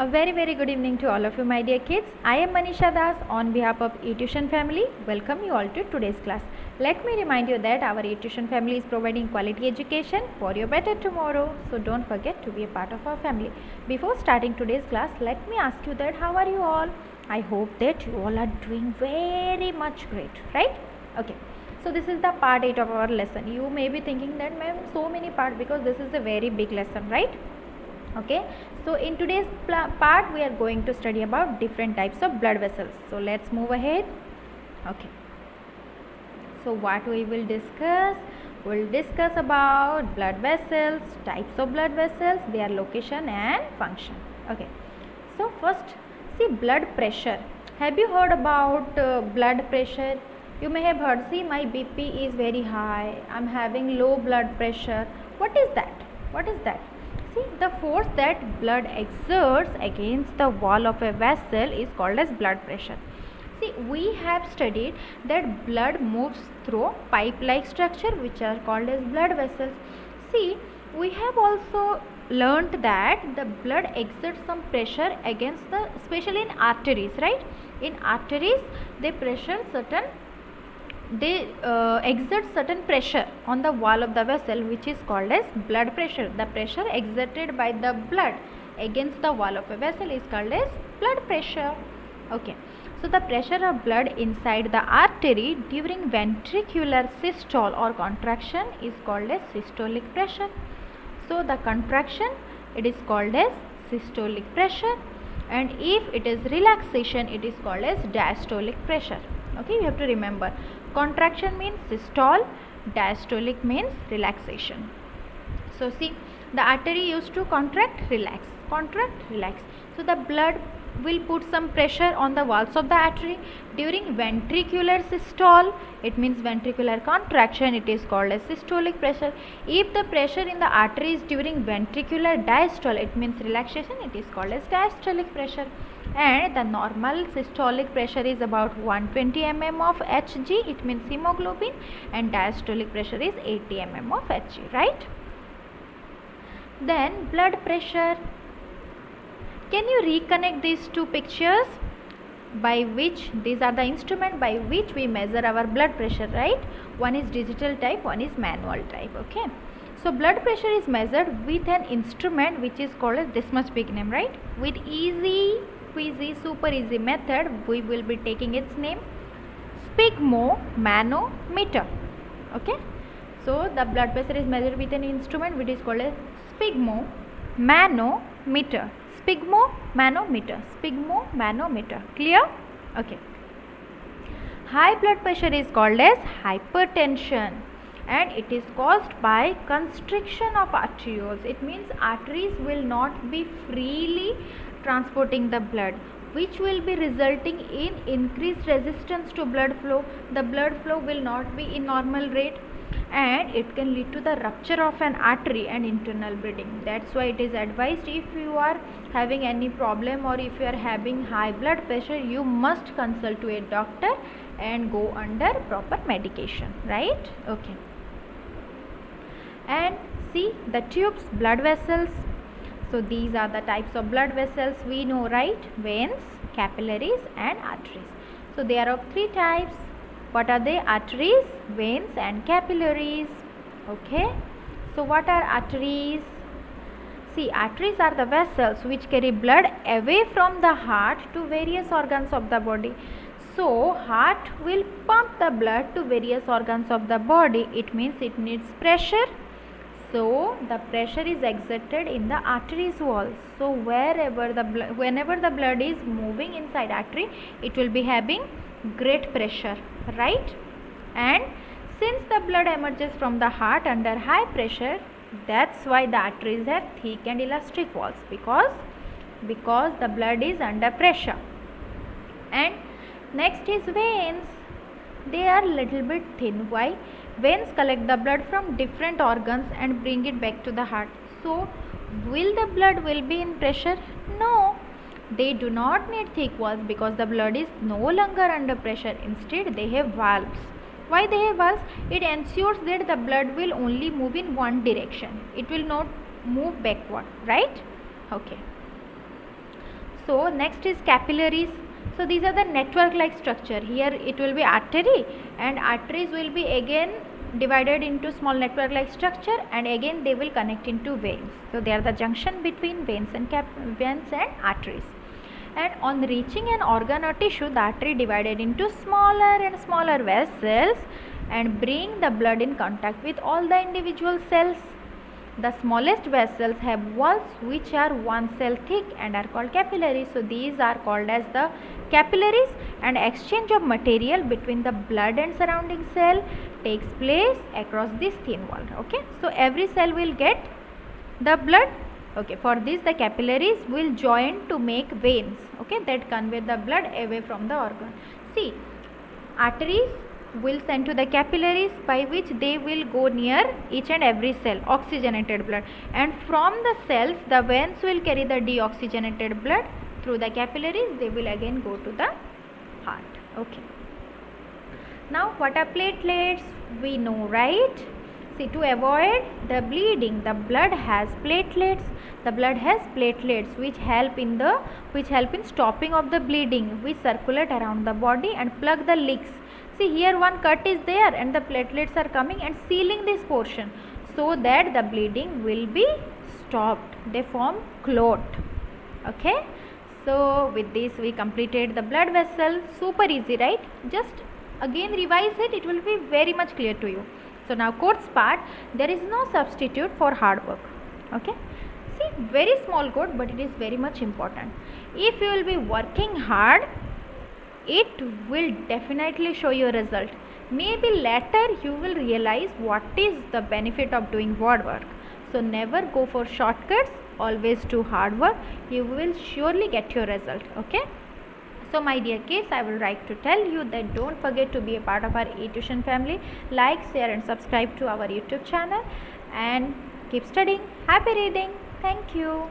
A very good evening to all of you, my dear kids. I am Manisha Das on behalf of eTuition family. Welcome you all to today's class. Let me remind you that our eTuition family is providing quality education for your better tomorrow. So don't forget to be a part of our family. Before starting today's class, let me ask you that how are you all? I hope that you all are doing very much great, right? Okay. So this is the part 8 of our lesson. You may be thinking that ma'am, so many parts, because this is a very big lesson, right? Okay, so in today's part we are going to study about different types of blood vessels. So let's move ahead. Okay, so what we will discuss, we'll discuss about blood vessels, types of blood vessels, their location and function. Okay, so first see blood pressure. Have you heard about blood pressure? You may have heard, see my BP is very high, I'm having low blood pressure. What is that? What is that? See, the force that blood exerts against the wall of a vessel is called as blood pressure. See, we have studied that blood moves through pipe-like structure which are called as blood vessels. See, we have also learnt that the blood exerts some pressure against the, especially in arteries, right? In arteries, they exert certain pressure on the wall of the vessel which is called as blood pressure. The pressure exerted by the blood against the wall of a vessel is called as blood pressure. Okay, so the pressure of blood inside the artery during ventricular systole or contraction is called as systolic pressure. So the contraction, it is called as systolic pressure, and if it is relaxation, it is called as diastolic pressure. Okay, you have to remember, contraction means systole, diastolic means relaxation. So see, the artery used to contract, relax, contract, relax. So the blood will put some pressure on the walls of the artery during ventricular systole. It means ventricular contraction, it is called as systolic pressure. If the pressure in the artery is during ventricular diastole, it means relaxation, it is called as diastolic pressure. And the normal systolic pressure is about 120 mm of Hg, it means hemoglobin, and diastolic pressure is 80 mm of Hg, right? Then blood pressure. Can you reconnect these two pictures? By which, these are the instrument by which we measure our blood pressure, right? One is digital type, one is manual type. Okay, so blood pressure is measured with an instrument which is called as, this much big name, right? With easy, squeezy, super easy method, we will be taking its name, sphygmomanometer. Okay, so the blood pressure is measured with an instrument which is called as sphygmomanometer. Sphygmomanometer. Clear? Okay. High blood pressure is called as hypertension, and it is caused by constriction of arterioles. It means arteries will not be freely transporting the blood, which will be resulting in increased resistance to blood flow. The blood flow will not be in normal rate, and it can lead to the rupture of an artery and internal bleeding. That's why it is advised, if you are having any problem or if you are having high blood pressure, you must consult to a doctor and go under proper medication, right? Okay, and see the tubes, blood vessels. So these are the types of blood vessels we know, right? Veins, capillaries and arteries. So they are of three types. What are they? Arteries, veins and capillaries. Okay, so what are arteries? See, arteries are the vessels which carry blood away from the heart to various organs of the body. So heart will pump the blood to various organs of the body. It means it needs pressure. So the pressure is exerted in the arteries wall. So whenever the blood is moving inside artery, it will be having great pressure, right? And since the blood emerges from the heart under high pressure, that's why the arteries have thick and elastic walls, because the blood is under pressure. And next is veins. They are little bit thin. Why? Veins collect the blood from different organs and bring it back to the heart. So will the blood will be in pressure? No, they do not need thick walls, because the blood is no longer under pressure. Instead, they have valves. Why they have valves? It ensures that the blood will only move in one direction. It will not move backward, right? Okay. So next is capillaries. So these are the network like structure. Here it will be artery, and arteries will be again divided into small network like structure, and again they will connect into veins. So they are the junction between veins and arteries. And on reaching an organ or tissue, the artery divided into smaller and smaller vessels and bring the blood in contact with all the individual cells. The smallest vessels have walls which are 1 cell thick and are called capillaries. So these are called as the capillaries, and exchange of material between the blood and surrounding cell takes place across this thin wall. Okay, so every cell will get the blood. Okay, for this the capillaries will join to make veins, okay, that convey the blood away from the organ. See, arteries will send to the capillaries, by which they will go near each and every cell, oxygenated blood, and from the cells the veins will carry the deoxygenated blood through the capillaries. They will again go to the heart. Okay, now what are platelets? We know, right? See, to avoid the bleeding, the blood has platelets. The blood has platelets which help in stopping of the bleeding, which circulate around the body and plug the leaks. See, here one cut is there and the platelets are coming and sealing this portion so that the bleeding will be stopped. They form clot. Okay, so with this we completed the blood vessel. Super easy, right? Just again revise it, it will be very much clear to you. So now quotes part, there is no substitute for hard work. Okay, see, very small quote, but it is very much important. If you will be working hard, it will definitely show you a result. Maybe later you will realize what is the benefit of doing hard work. So never go for shortcuts, always do hard work. You will surely get your result. Okay, so my dear kids, I would like to tell you that don't forget to be a part of our eTuition family. Like, share and subscribe to our YouTube channel, and keep studying. Happy reading. Thank you.